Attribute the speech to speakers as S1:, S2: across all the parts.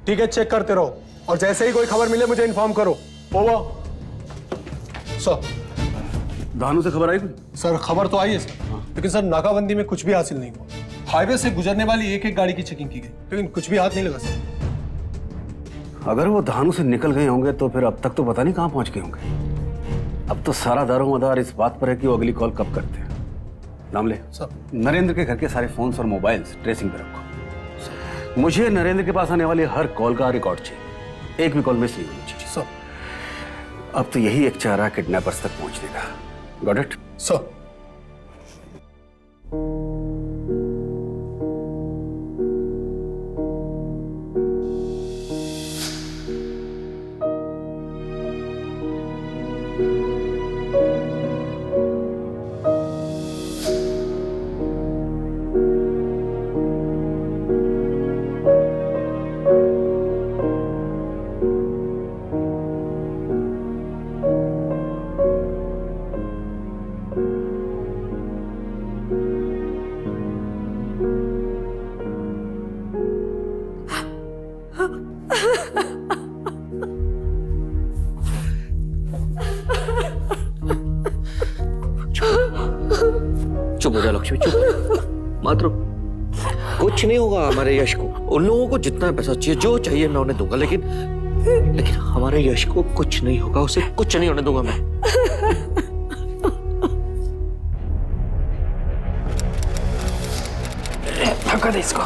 S1: ठीक है, चेक करते रहो और जैसे ही कोई खबर मिले मुझे इन्फॉर्म करो। ओवर। सर।
S2: दानू से खबर आई कोई?
S1: सर खबर तो आई है सर, लेकिन सर नाकाबंदी में कुछ भी हासिल नहीं हुआ। हाईवे से गुजरने वाली एक एक गाड़ी की चेकिंग की गई, लेकिन कुछ भी हाथ नहीं लगा सर।
S2: अगर वो धानु से निकल गए होंगे तो फिर अब तक तो पता नहीं कहां पहुंच गए होंगे। अब तो सारा दारोमदार इस बात पर है कि वो अगली कॉल कब करते हैं। नाम ले
S1: सर।
S2: नरेंद्र के घर के सारे फोन्स और मोबाइल्स ट्रेसिंग पे रखो। मुझे नरेंद्र के पास आने वाली हर कॉल का रिकॉर्ड चाहिए, एक भी कॉल मिस नहीं होनी चाहिए।
S1: सर।
S2: अब तो यही एक चारा किडनैपर्स तक पहुंचने का। Got it?
S1: सर।
S3: चुप हो जा लक्ष्मी, चुप मत रो। कुछ नहीं होगा हमारे यश को। उन लोगों को जितना पैसा चाहिए, जो चाहिए मैं उन्हें दूंगा, लेकिन हमारे यश को कुछ नहीं होगा। उसे कुछ नहीं होने दूंगा मैं। धक्का दे इसको।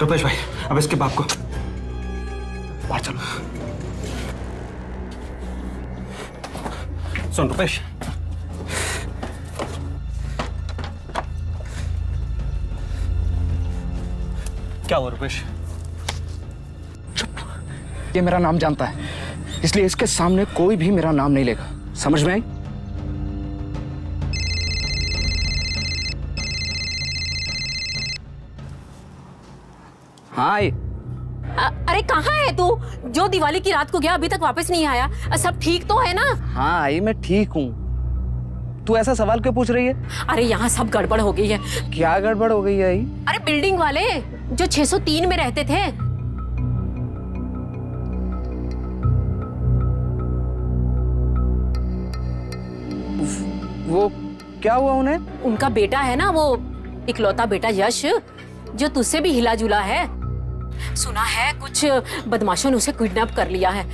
S4: रुपेश भाई, अब इसके बाप को बाहर चलो। सुन रुपेश, क्या हुआ रुपेश?
S5: चुप। ये मेरा नाम जानता है, इसलिए इसके सामने कोई भी मेरा नाम नहीं लेगा। समझ में आई? हाँ आई।
S6: अरे कहाँ है तू? जो दिवाली की रात को गया अभी तक वापस नहीं आया। सब ठीक तो है ना?
S5: हाँ आई, मैं ठीक हूँ। तू ऐसा सवाल क्यों पूछ रही है?
S6: अरे यहाँ सब गड़बड़ हो गई है।
S5: क्या गड़बड़ हो गई है आई?
S6: अरे बिल्डिंग वाले जो 603 में रहते थे,
S5: वो क्या हुआ उन्हें?
S6: उनका बेटा है ना, वो इकलौता बेटा यश, जो तुझसे भी हिला जुला है। सुना है कुछ बदमाशों ने उसे किडनैप कर लिया है।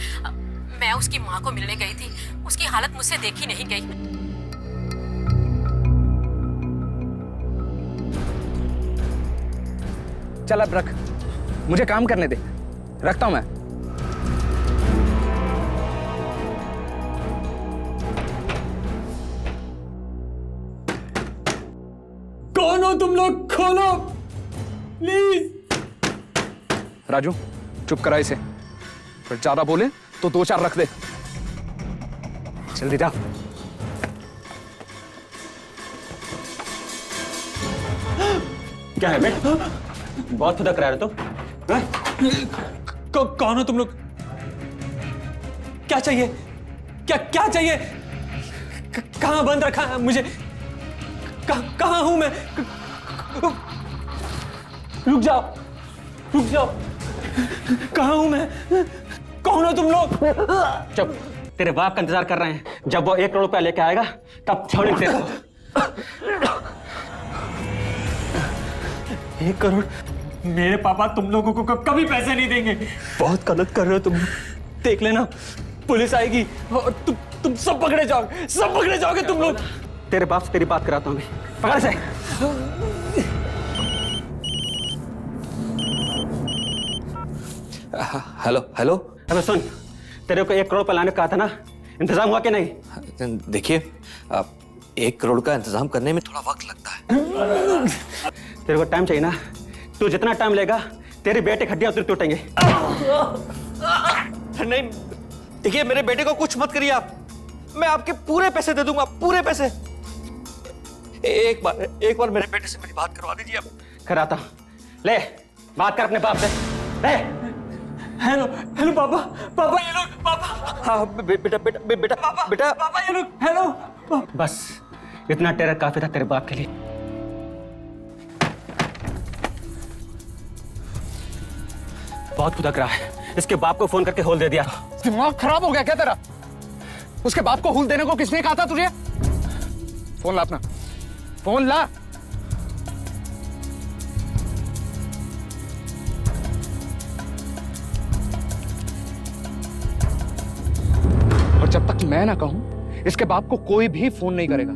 S6: मैं उसकी माँ को मिलने गई थी, उसकी हालत मुझसे देखी नहीं गई।
S5: चल अब रख, मुझे काम करने दे। रखता हूं मैं।
S4: कौन हो तुम लोग? खोलो प्लीज।
S5: राजू चुप करा इसे, फिर ज्यादा बोले तो 2-4 रख दे। जल्दी जा।
S4: क्या है बे? बहुत खुदा करा रहे तो? कौन हो तुम लोग? क्या चाहिए? क्या चाहिए? कहां बंद रखा है मुझे? कहां हूं मैं? रुक जाओ, रुक जाओ। कहां हूं मैं? कौन हो तुम लोग? चुप। तेरे बाप का इंतजार कर रहे हैं। जब वो 1 करोड़ रुपया लेके आएगा तब छोड़ेंगे तेरे को। 1 करोड़? मेरे पापा तुम लोगों को कभी पैसे नहीं देंगे। बहुत गलत कर रहे हो तुम। देख लेना, पुलिस आएगी और तुम सब पकड़े जाओगे, सब पकड़े जाओगे तुम लोग। तेरे बाप से तेरी बात कराता हूँ। पकड़ से।
S3: Hello hello.
S4: अबे सुन, तेरे को 1 करोड़ रुपया लाने का कहा था ना, इंतजाम हुआ कि नहीं?
S3: देखिए, 1 करोड़ का इंतजाम करने में थोड़ा वक्त लगता है।
S4: तेरे को टाइम चाहिए ना? तू जितना टाइम लेगा तेरी बेटे की हड्डियां टूटेंगे।
S3: नहीं, देखिए मेरे बेटे को कुछ मत करिए आप। मैं आपके पूरे पैसे दे दूंगा, पूरे पैसे। एक बार मेरे बेटे से मेरी बात करवा दीजिए आप।
S4: कराता। ले बात कर अपने बाप से। ले। हेलो हेलो पापा, पापा ये लोग, पापा।
S3: हाँ बेटा बेटा बेटा बेटा
S4: पापा ये लोग, हेलो। बस इतना टेरर काफी था तेरे बाप के लिए। बहुत खुदक रहा है, इसके बाप को फोन करके होल दे दिया।
S5: दिमाग खराब हो गया क्या तेरा? उसके बाप को हुल देने को किसने कहा था तुझे? फोन ला अपना, फोन ला। और जब तक मैं ना कहूं इसके बाप को कोई भी फोन नहीं करेगा,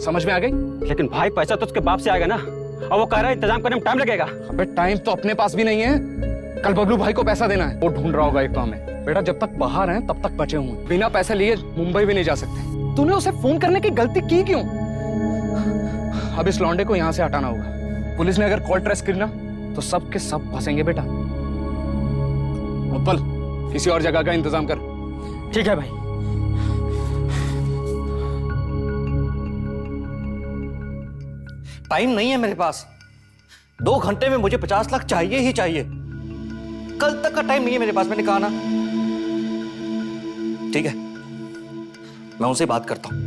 S5: समझ में आ गई?
S4: लेकिन भाई पैसा तो उसके बाप से आएगा ना, और वो कह रहा है इंतजाम करने में टाइम लगेगा।
S5: अबे टाइम तो अपने पास भी नहीं है, कल बबलू भाई को पैसा देना है, वो ढूंढ रहा होगा एक तो हमें। बेटा जब तक बाहर हैं तब तक बचे हुए, बिना पैसे लिए मुंबई भी नहीं जा सकते। तूने उसे फोन करने की गलती की क्यों? अब इस लौंडे को यहाँ से हटाना होगा। पुलिस ने अगर कॉल ट्रेस की ना तो सब के सब फंसेंगे बेटा। उत्पल किसी और जगह का इंतजाम कर।
S4: ठीक है भाई।
S3: टाइम नहीं है मेरे पास, 2 घंटे में मुझे 50 लाख चाहिए ही चाहिए। कल तक का टाइम नहीं है मेरे पास, मैंने कहा ना। ठीक है, मैं उनसे बात करता हूं।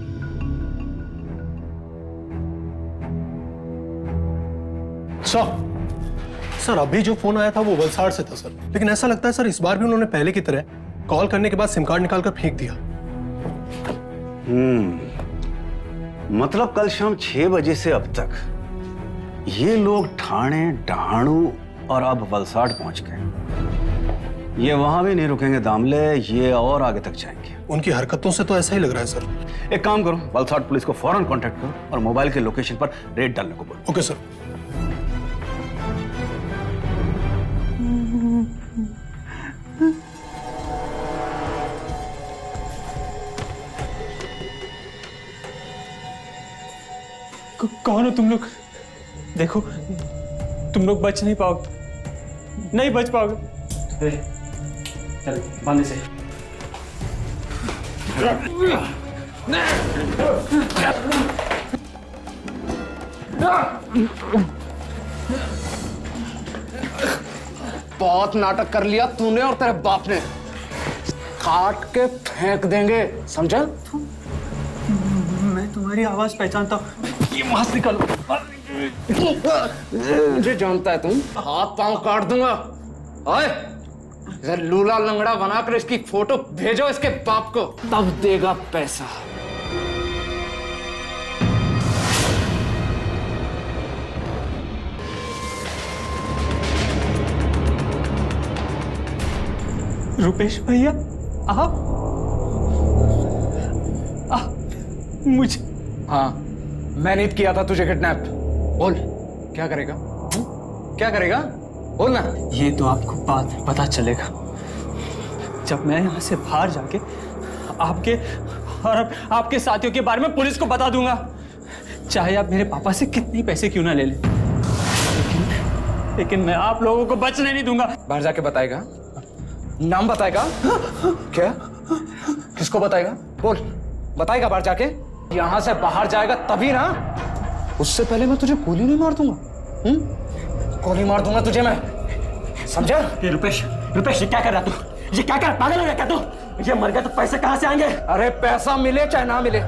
S1: सर अभी जो फोन आया था वो वलसाड़ से था सर, लेकिन ऐसा लगता है सर इस बार भी उन्होंने पहले की तरह कॉल करने के बाद सिम कार्ड निकाल कर फेंक दिया।
S2: मतलब कल शाम 6 बजे से अब तक ये लोग ठाणे, डहाणू और अब वलसाड़ पहुंच गए। ये वहां भी नहीं रुकेंगे दामले, ये और आगे तक जाएंगे।
S1: उनकी हरकतों से तो ऐसा ही लग रहा है सर।
S2: एक काम करो, वलसाड़ पुलिस को फौरन कांटेक्ट करो और मोबाइल के लोकेशन पर रेड डालने को बोलो।
S1: Okay sir.
S4: कौन हो तुम लोग? देखो तुम लोग बच नहीं पाओगे, नहीं बच पाओगे। चल बांधे से।
S5: बहुत नाटक कर लिया तूने और तेरे बाप ने, काट के फेंक देंगे, समझा?
S4: मैं तुम्हारी आवाज पहचानता हूँ, ये वहां से निकलो।
S5: मुझे जानता है तुम, हाथ पांव काट दूंगा। ओए, इसे लूला लंगड़ा बनाकर इसकी फोटो भेजो इसके बाप को, तब देगा पैसा।
S4: रुपेश भैया आप मुझे।
S5: हाँ, मैंने किया था तुझे किडनैप। बोल क्या करेगा? क्या करेगा? बोल ना।
S4: ये तो आपको बाद में पता चलेगा, जब मैं यहाँ से बाहर जाके आपके और आपके साथियों के बारे में पुलिस को बता दूंगा, चाहे आप मेरे पापा से कितने पैसे क्यों ना ले लें। लेकिन मैं आप लोगों को बचने नहीं दूंगा।
S5: बाहर जाके बताएगा, नाम बताएगा? क्या? किसको बताएगा? बोल, बताएगा बाहर जाके? यहां से बाहर जाएगा तभी ना, उससे पहले मैं तुझे गोली नहीं मार दूंगा। गोली मार दूंगा तुझे मैं, समझा?
S4: ये रुपेश ये क्या कर रहा तू? ये क्या कर, पागल हो गया क्या तू? ये मर गया तो पैसे कहां से आएंगे?
S5: अरे पैसा मिले चाहे ना मिले,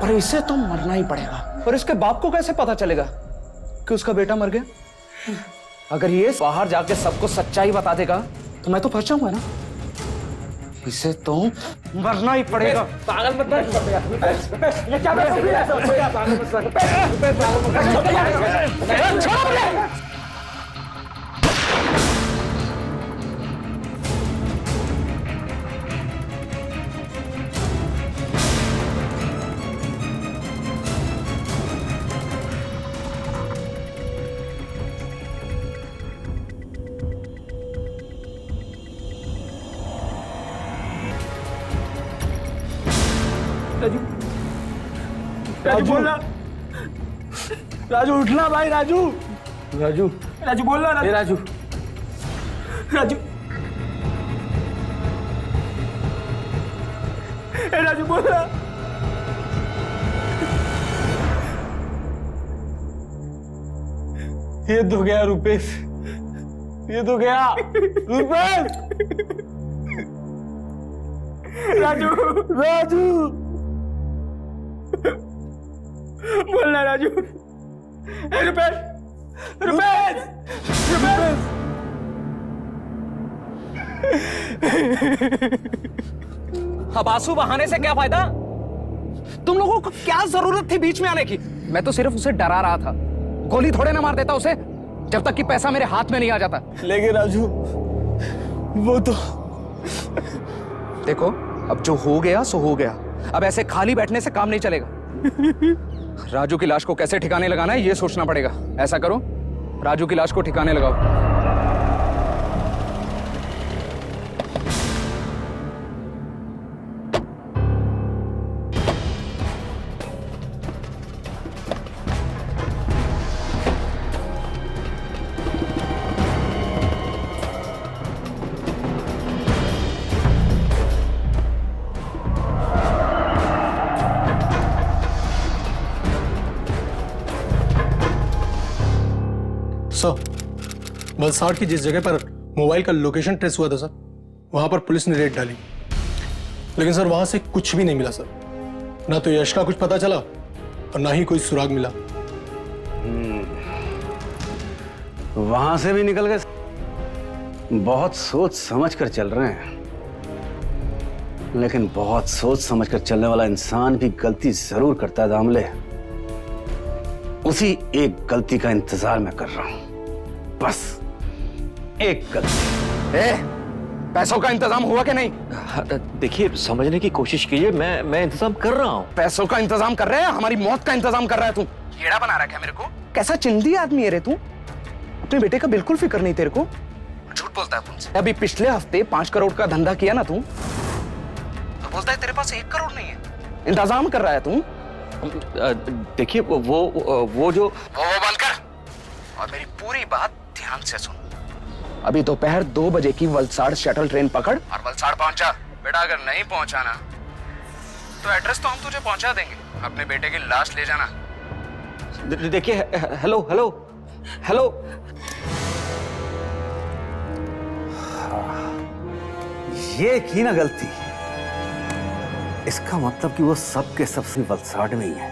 S5: पर इसे तो मरना ही पड़ेगा। और इसके बाप को कैसे पता चलेगा कि उसका बेटा मर गया? अगर ये बाहर जाके सबको सच्चाई बता देगा तो मैं तो फंस जाऊंगा ना। इसे तो मरना ही पड़ेगा। पागल मत बन। ये क्या
S4: राजू बोलना, राजू उठना भाई, राजू बोलना। राजू राजू बोलना। ये तो गया रुपेश, ये तो गया रुपेश। राजू बोलना राजू। रुपेश, रुपेश, रुपेश।
S5: अब आंसू बहाने से क्या फायदा? तुम लोगों को क्या जरूरत थी बीच में आने की? मैं तो सिर्फ उसे डरा रहा था, गोली थोड़े ना मार देता उसे जब तक कि पैसा मेरे हाथ में नहीं आ जाता।
S4: लेकिन राजू, वो तो
S5: देखो, अब जो हो गया सो हो गया। अब ऐसे खाली बैठने से काम नहीं चलेगा। राजू की लाश को कैसे ठिकाने लगाना है ये सोचना पड़ेगा। ऐसा करो, राजू की लाश को ठिकाने लगाओ।
S1: सर, वलसाड़ की जिस जगह पर मोबाइल का लोकेशन ट्रेस हुआ था सर, वहां पर पुलिस ने रेड डाली, लेकिन सर वहां से कुछ भी नहीं मिला सर। ना तो यश का कुछ पता चला और ना ही कोई सुराग मिला।
S2: वहां से भी निकल गए। बहुत सोच समझ कर चल रहे हैं, लेकिन बहुत सोच समझ कर चलने वाला इंसान भी गलती जरूर करता है दामले। उसी एक गलती का इंतजार मैं कर रहा हूं, बस एक गलती।
S5: पैसों का इंतजाम हुआ कि नहीं?
S3: देखिए, समझने की कोशिश कीजिए, मैं इंतजाम कर रहा हूँ।
S5: पैसों का इंतजाम कर रहे हैं, हमारी मौत का इंतजाम कर रहा है तू। कीड़ा बना रखा है मेरे को। कैसा चिंदी आदमी है रे तू? अपने बेटे का बिल्कुल फिक्र नहीं तेरे को। झूठ बोलता है तुमसे। अभी पिछले हफ्ते 5 करोड़ का धंधा किया ना तू, तो बोलता है तेरे पास 1 करोड़ नहीं है। इंतजाम कर रहा है तू।
S3: देखिए, वो जो
S5: वो बंद कर और मेरी पूरी बात ध्यान से सुन। अभी दोपहर 2 बजे की वलसाड़ शटल ट्रेन पकड़ और वलसाड़ पहुंचा। बेटा, अगर नहीं पहुंचाना तो एड्रेस तो हम तुझे पहुंचा देंगे। अपने बेटे की लाश ले जाना।
S3: देखिए, हेलो हेलो हेलो।
S2: ये की ना गलती, इसका मतलब कि वो सब के सब सिर्फ वलसाड़ में ही है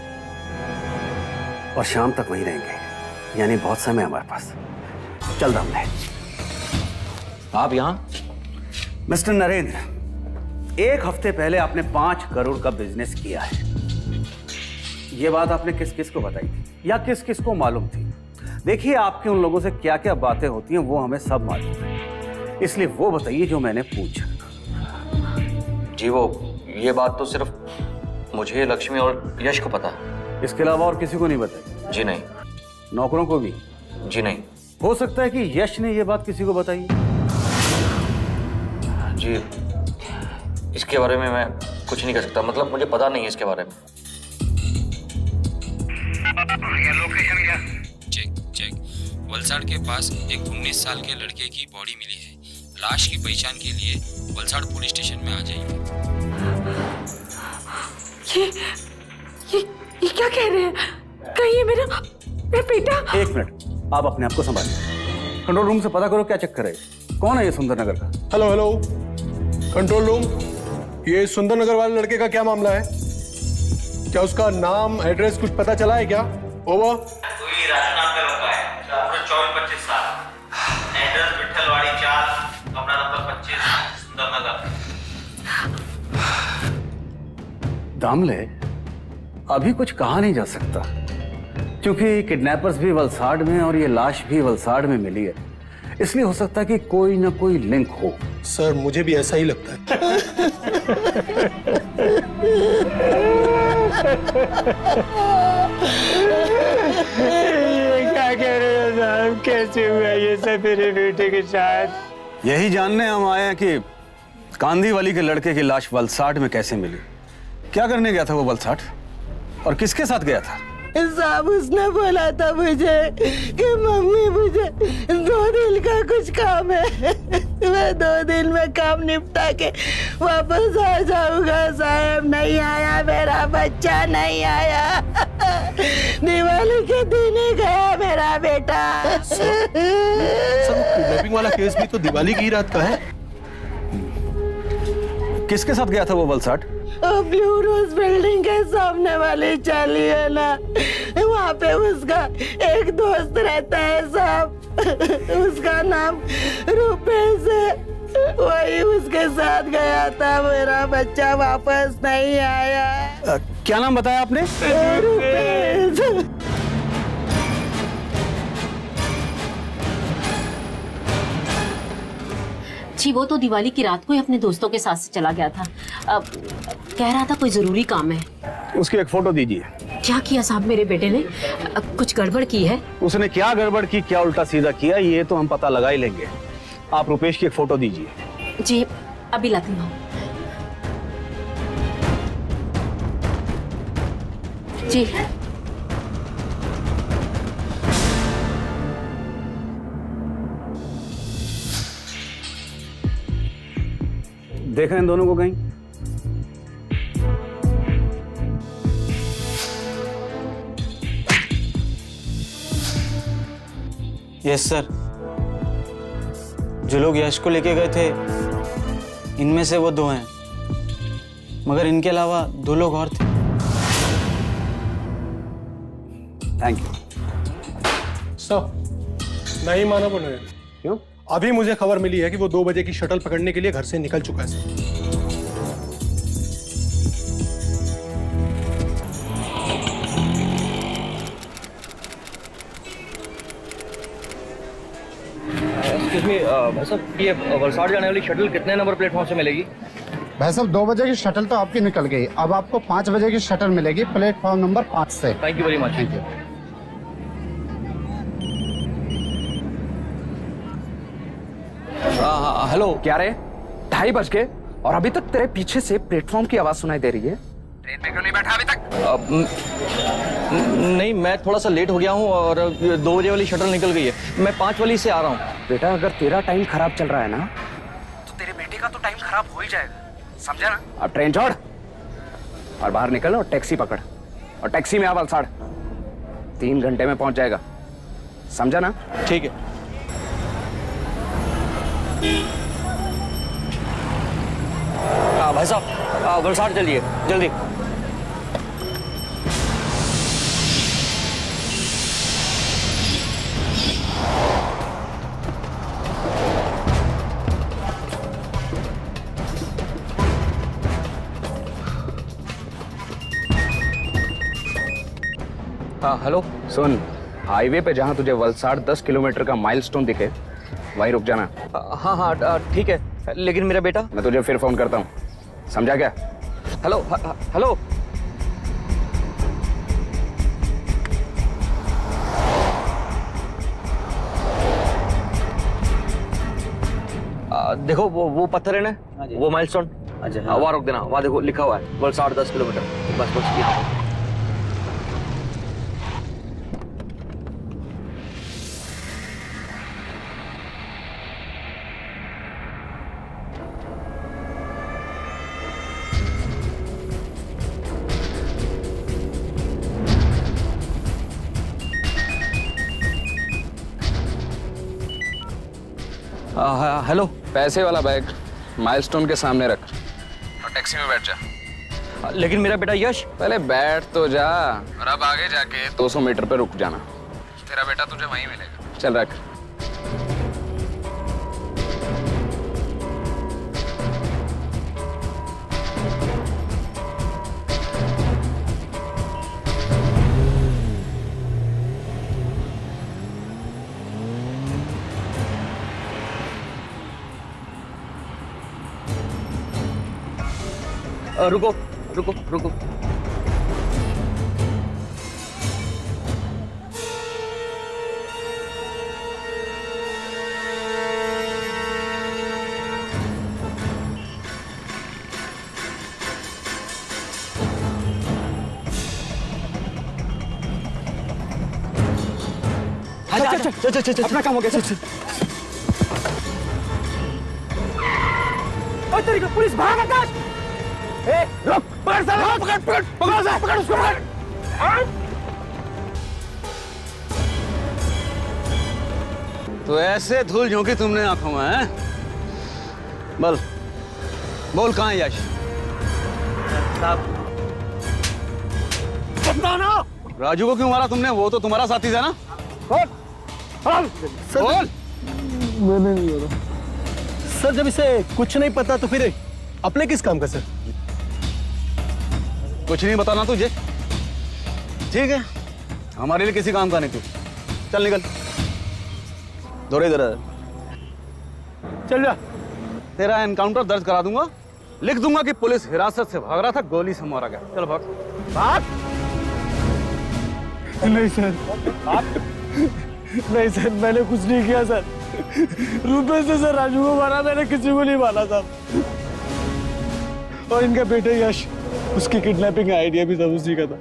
S2: और शाम तक वहीं रहेंगे, यानी बहुत समय हमारे पास। चल दामले।
S3: आप यहाँ?
S2: मिस्टर नरेंद्र, 1 हफ्ते पहले आपने 5 करोड़ का बिजनेस किया है। ये बात आपने किस किस को बताई थी या किस किस को मालूम थी? देखिए, आपके उन लोगों से क्या क्या बातें होती हैं वो हमें सब मालूम है, इसलिए वो बताइए जो मैंने पूछा।
S3: जी, ये बात तो सिर्फ मुझे, लक्ष्मी और यश को पता है।
S2: इसके अलावा और किसी को नहीं बताई?
S3: जी नहीं।
S2: नौकरों को भी?
S3: जी नहीं।
S2: हो सकता है कि यश ने ये बात किसी को बताई।
S3: जी, इसके बारे में मैं कुछ नहीं कर सकता, मतलब मुझे पता नहीं है इसके बारे में।
S7: चेक। वलसाड़ के पास एक 19 साल के लड़के की बॉडी मिली है। लाश की पहचान के लिए वलसाड़ पुलिस स्टेशन में आ जाइए।
S6: ये क्या कह रहे हैं? कहीं ये मेरा बेटा?
S2: 1 मिनट, आप अपने आप को संभालिए। कंट्रोल रूम से पता करो क्या चक्कर है। कौन है ये सुंदर नगर का?
S1: हेलो हेलो, कंट्रोल रूम, ये सुंदर नगर वाले लड़के का क्या मामला है? क्या उसका नाम, एड्रेस कुछ पता चला है क्या? ओवर।
S8: कोई राशन नाम का लड़का है, उम्र 24-25 साल, एड्रेस विठलवाड़ी 4, कमरा नंबर 25, सुंदर नगर।
S2: दामले, अभी कुछ कहा नहीं जा सकता क्योंकि किडनैपर्स भी वलसाड़ में और ये लाश भी वलसाड़ में मिली है, इसलिए हो सकता है कि कोई ना कोई लिंक हो।
S1: सर, मुझे भी ऐसा ही लगता है।
S4: ये क्या कह रहे हो साहब? कैसे हुआ ये सब मेरे बेटे के साथ?
S2: यही जानने हम आए हैं कि कांदीवली के लड़के की लाश वलसाड़ में कैसे मिली। क्या करने गया था वो वलसाड़ और किसके साथ गया था?
S9: साहब, उसने बोला था मुझे कि मम्मी, मुझे 2 दिन का कुछ काम है, मैं 2 दिन में काम निपटा के वापस आ जाऊंगा। साहब, नहीं आया, मेरा बच्चा नहीं आया। दिवाली के दिन ही गया मेरा बेटा।
S1: सर, वो किडनैपिंग वाला केस भी तो दिवाली की रात का है।
S2: किसके साथ गया था वो वलसाड़?
S9: ब्लू रोज बिल्डिंग के सामने वाली चाली है ना, वहाँ पे उसका एक दोस्त रहता है साहब, उसका नाम रुपेश है। वही उसके साथ गया था, मेरा बच्चा वापस नहीं आया।
S2: क्या नाम बताया आपने?
S9: रुपेश।
S6: जी वो तो दिवाली की रात को ही अपने दोस्तों के साथ से चला गया था। कह रहा था कोई जरूरी काम है।
S2: उसकी एक फोटो दीजिए।
S6: क्या किया साहब मेरे बेटे ने? कुछ गड़बड़ की है?
S2: उसने क्या गड़बड़ की, क्या उल्टा सीधा किया, ये तो हम पता लगा ही लेंगे। आप रुपेश की एक फोटो दीजिए।
S6: जी अभी लाती हूँ। जी
S2: देखा इन दोनों को कहीं?
S10: यस सर, जो लोग यश को लेके गए थे इनमें से वो 2 हैं, मगर इनके अलावा 2 लोग और थे।
S2: थैंक यू
S1: सर नहीं माना बोले।
S2: क्यों?
S1: अभी मुझे खबर मिली है कि वो 2 बजे की शटल पकड़ने के लिए घर से निकल चुका है सर।
S3: भाई साहब ये वलसाड़ जाने वाली शटल कितने नंबर प्लेटफॉर्म से मिलेगी?
S11: भाई साहब 2 बजे की शटल तो आपकी निकल गई, अब आपको 5 बजे की शटल मिलेगी प्लेटफॉर्म नंबर 5 से।
S3: Thank you very much.
S11: Thank you.
S5: हाँ हेलो, क्या रे 2:30 बज गए और अभी तक तेरे पीछे से प्लेटफॉर्म की आवाज सुनाई दे रही है। ट्रेन में क्यों नहीं बैठा अभी तक?
S3: नहीं मैं थोड़ा सा लेट हो गया हूँ और 2 बजे वाली शटल निकल गई है, मैं 5 वाली से आ रहा हूँ।
S5: बेटा अगर तेरा टाइम खराब चल रहा है ना तो तेरे बेटे का तो टाइम खराब हो ही जाएगा, समझा ना? अब ट्रेन छोड़ और बाहर निकल और टैक्सी पकड़, और टैक्सी में आ वलसाड़। 3 घंटे में पहुंच जाएगा, समझा ना?
S3: ठीक है। भाई साहब वलसाड़ चलिए जल्दी।
S5: हाँ हेलो, सुन, हाईवे पे जहाँ तुझे वलसाड़ 10 किलोमीटर का माइलस्टोन दिखे वहीं रुक जाना।
S3: हाँ हाँ ठीक है, लेकिन मेरा बेटा।
S5: मैं तुझे फिर फोन करता हूँ, समझा क्या?
S3: Hello hello. देखो वो पत्थर है ना, वो माइलस्टोन। अच्छा वहाँ रोक देना, वहाँ देखो लिखा हुआ है वलसाड़ 10 किलोमीटर। बस यहाँ। हेलो,
S5: पैसे वाला बैग माइलस्टोन के सामने रख और टैक्सी में बैठ जा।
S3: लेकिन मेरा बेटा यश।
S5: पहले बैठ तो जा, और अब आगे जाके 200 मीटर पे रुक जाना, तेरा बेटा तुझे वहीं मिलेगा। चल रख।
S3: रुको रुको रुको।
S5: चल अपना काम हो गया। चल तेरी को पुलिस भाग आकाश। ए रुक, पकड़ साला, पकड़ पकड़ पकड़ साला, पकड़ उसको पकड़।
S2: तो ऐसे धूल झोंकी तुमने आंखों में, हैं? बोल बोल, कहाँ है यश? राजू को क्यों मारा तुमने? वो तो तुम्हारा साथी था ना? बोल।
S1: मैंने नहीं मारा सर। जब इसे कुछ नहीं पता तो फिर अपने किस काम का सर?
S2: कुछ नहीं बताना तुझे, ठीक है? हमारे लिए किसी काम का नहीं तू। चल निकल, दौड़े इधर।
S1: चल जा।
S2: तेरा एनकाउंटर दर्ज करा दूंगा, लिख दूंगा कि पुलिस हिरासत से भाग रहा था, गोली से मारा गया। चल भाग भाग।
S1: नहीं सर, नहीं सर, मैंने कुछ नहीं किया सर। रुपए से सर राजू को मारा, मैंने किसी को नहीं मारा सर। और इनका बेटे यश, उसकी किडनैपिंग आइडिया भी सब उसी का था।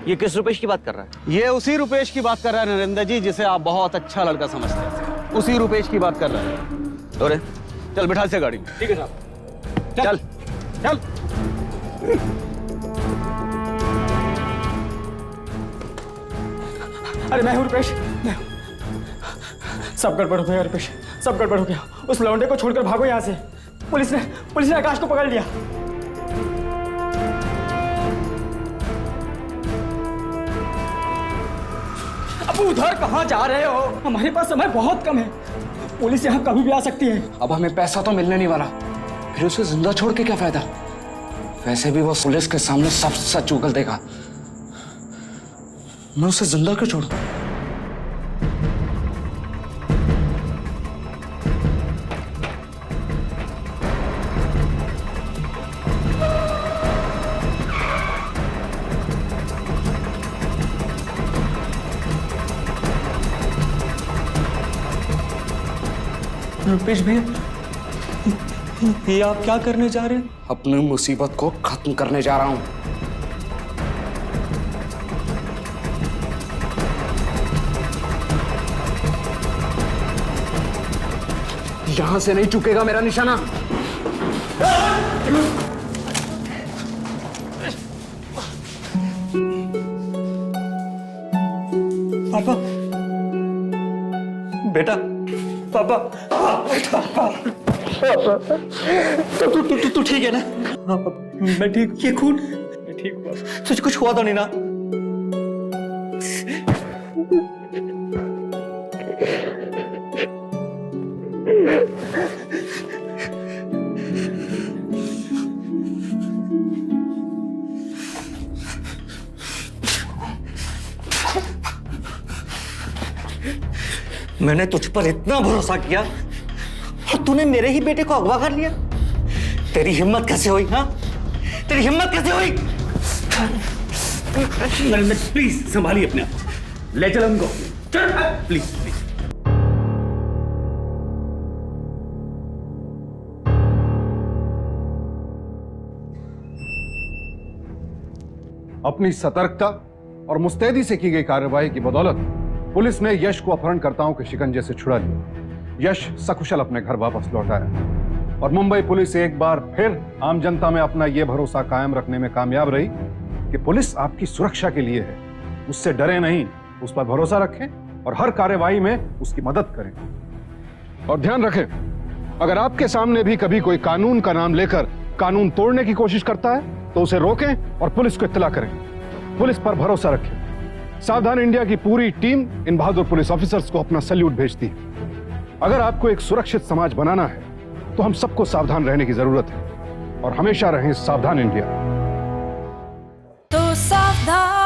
S3: ये किस रुपेश की बात कर रहा है?
S2: ये उसी रुपेश की बात कर रहा है नरेंद्र जी, जिसे आप बहुत अच्छा लड़का समझते हैं। उसी रुपेश की बात कर रहा है। दौड़े, चल बिठा से गाड़ी में।
S4: ठीक है साहब।
S2: चल चल।
S4: अरे मैं हूँ रुपेश, सब गड़बड़ हो गया रुपेश, सब गड़बड़ हो गया। उस लौंडे को छोड़कर भागो यहाँ से। पुलिस ने आकाश को पकड़ लिया। अब उधर कहाँ जा रहे हो? हमारे पास समय बहुत कम है, पुलिस यहाँ कभी भी आ सकती है।
S5: अब हमें पैसा तो मिलने नहीं वाला, फिर उसे जिंदा छोड़ के क्या फायदा? वैसे भी वो पुलिस के सामने सब सच उगल देगा। मैं उसे जिंदा क्यों छोड़ूं?
S4: रुपेश भैया, ये आप क्या करने जा रहे हैं?
S5: अपनी मुसीबत को खत्म करने जा रहा हूं। यहां से नहीं चुकेगा मेरा निशाना।
S4: पापा, बेटा, पापा, तू ठीक है ना? हाँ पापा, मैं ठीक। ये खून, मैं ठीक हुआ। तुझे कुछ हुआ तो नहीं ना? मैंने तुझ पर इतना भरोसा किया और तूने मेरे ही बेटे को अगवा कर लिया। तेरी हिम्मत कैसे हुई? हाँ, तेरी हिम्मत कैसे हुई?
S2: नरेंद्र प्लीज संभालिए अपने आप, ले चलो उनको। चल प्लीज प्लीज।
S12: अपनी सतर्कता और मुस्तैदी से की गई कार्रवाई की बदौलत पुलिस ने यश को अपहरणकर्ताओं के शिकंजे से छुड़ा लिया। यश सकुशल अपने घर वापस लौट आया और मुंबई पुलिस एक बार फिर आम जनता में अपना यह भरोसा कायम रखने में कामयाब रही कि पुलिस आपकी सुरक्षा के लिए है। उससे डरे नहीं, उस पर भरोसा रखें और हर कार्रवाई में उसकी मदद करें। और ध्यान रखें, अगर आपके सामने भी कभी कोई कानून का नाम लेकर कानून तोड़ने की कोशिश करता है तो उसे रोकें और पुलिस को इत्तला करें। पुलिस पर भरोसा रखें। सावधान इंडिया की पूरी टीम इन बहादुर पुलिस ऑफिसर्स को अपना सैल्यूट भेजती है। अगर आपको एक सुरक्षित समाज बनाना है तो हम सबको सावधान रहने की जरूरत है और हमेशा रहें सावधान इंडिया।
S6: तो सावधान